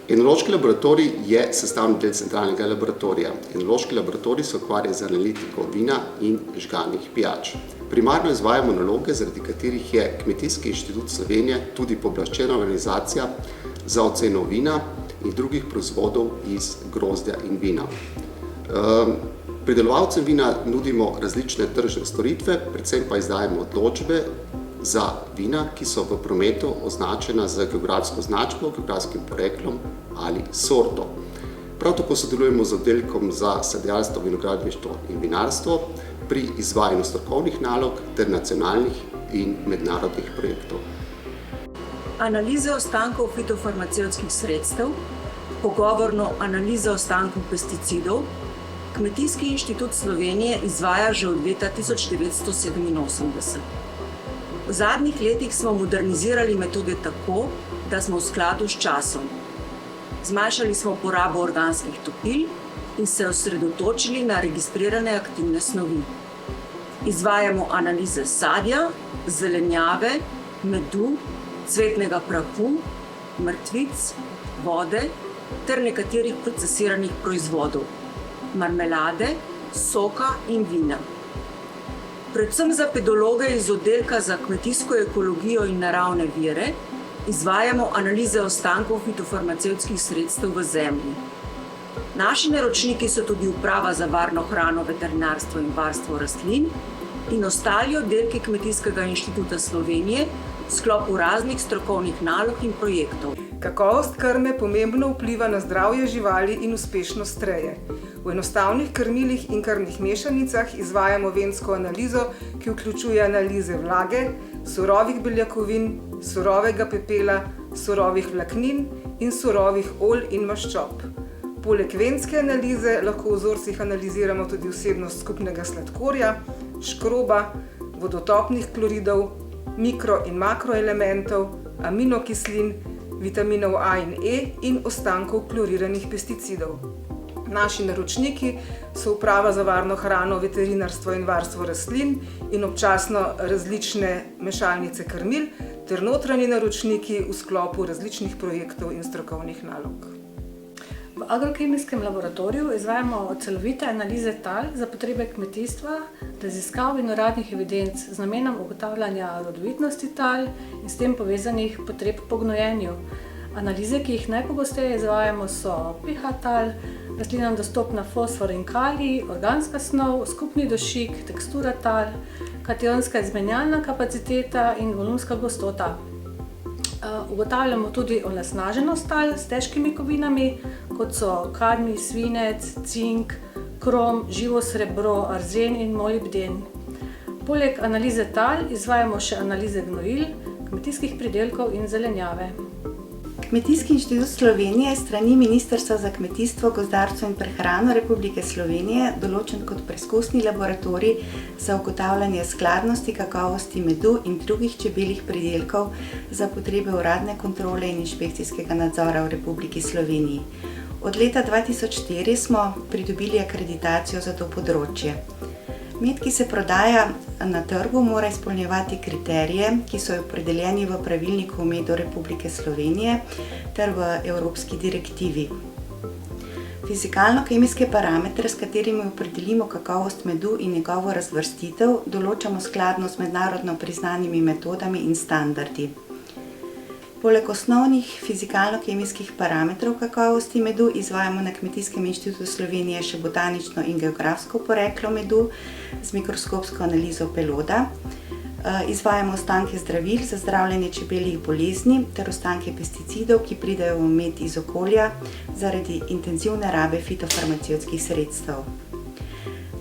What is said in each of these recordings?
Enološki laboratorij je sestavni del centralnega laboratorija. Enološki laboratorij se ukvarja z analitiko vina in žganih pijač. Primarno izvajamo naloge, zaradi katerih je Kmetijski inštitut Slovenije tudi pooblaščena organizacija za oceno vina in drugih proizvodov iz grozdja in vina. Pridelovalcem vina nudimo različne tržne storitve, predvsem pa izdajamo odločbe za vina, ki so v prometu označena z geografsko označbo, geografskim poreklom ali sorto. Prav tako sodelujemo z oddelkom za sadjarstvo, vinogradništvo in vinarstvo pri izvajanju strokovnih nalog ter nacionalnih in mednarodnih projektov. Analize ostankov fitofarmacevtskih sredstev, pogovorno analize ostankov pesticidov, Kmetijski inštitut Slovenije izvaja že od leta 1987. V zadnjih letih smo modernizirali metode tako, da smo v skladu s časom. Zmanjšali smo porabo organskih topil in se osredotočili na registrirane aktivne snovi. Izvajamo analize sadja, zelenjave, medu, cvetnega prahu, mrtvic, vode ter nekaterih procesiranih proizvodov, marmelade, soka in vina. Predvsem za pedologe iz oddelka za kmetijsko ekologijo in naravne vire izvajamo analize ostankov fitofarmacevtskih sredstev v zemlji. Naši naročniki so tudi Uprava za varno hrano, veterinarstvo in varstvo rastlin in ostali oddelki Kmetijskega inštituta Slovenije v sklopu raznih strokovnih nalog in projektov. Kakovost krme pomembno vpliva na zdravje živali in uspešnost reje. V enostavnih krmilih in krmnih mešanicah izvajamo vensko analizo, ki vključuje analize vlage, surovih beljakovin, surovega pepela, surovih vlaknin in surovih olj in maščob. Poleg venske analize lahko v vzorcih analiziramo tudi vsebnost skupnega sladkorja, škroba, vodotopnih kloridov, mikro- in makroelementov, aminokislin, vitaminov A in E in ostankov kloriranih pesticidov. Naši naročniki so Uprava za varno hrano, veterinarstvo in varstvo rastlin in občasno različne mešalnice krmil ter notranji naročniki v sklopu različnih projektov in strokovnih nalog. V agrokemijskem laboratoriju izvajamo celovite analize tal za potrebe kmetijstva, raziskav in uradnih evidenc z namenom ugotavljanja rodovitnosti tal in s tem povezanih potreb po gnojenju. Analize, ki jih najpogosteje izvajamo, so pH tal, rastlinam dostopna fosfor in kalij, organska snov, skupni dušik, tekstura tal, kationska izmenjalna kapaciteta in volumska gostota. Ugotavljamo tudi onesnaženost tal s težkimi kovinami, kot so kadmij, svinec, cink, krom, živo srebro, arzen in molibden. Poleg analize tal izvajamo še analize gnojil, kmetijskih pridelkov in zelenjave. Kmetijski inštitut Slovenije je s strani Ministrstva za kmetijstvo, gozdarstvo in prehrano Republike Slovenije določen kot preizkusni laboratorij za ugotavljanje skladnosti, kakovosti medu in drugih čebeljih pridelkov za potrebe uradne kontrole in inšpekcijskega nadzora v Republiki Sloveniji. Od leta 2004 smo pridobili akreditacijo za to področje. Med, ki se prodaja na trgu, mora izpolnjevati kriterije, ki so opredeljeni v pravilniku o medu Republike Slovenije ter v Evropski direktivi. Fizikalno-kemijske parametre, s katerimi opredelimo kakovost medu in njegovo razvrstitev, določamo skladno z mednarodno priznanimi metodami in standardi. Poleg osnovnih fizikalno-kemijskih parametrov kakovosti medu izvajamo na Kmetijskem inštitutu Slovenije še botanično in geografsko poreklo medu z mikroskopsko analizo peloda. Izvajamo ostanke zdravil za zdravljenje čebeljih bolezni ter ostanke pesticidov, ki pridejo v med iz okolja zaradi intenzivne rabe fitofarmacevtskih sredstev.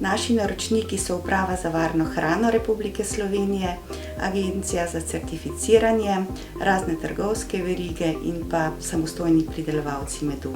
Naši naročniki so Uprava za varno hrano Republike Slovenije, Agencija za certificiranje, razne trgovske verige in pa samostojni pridelovalci medu.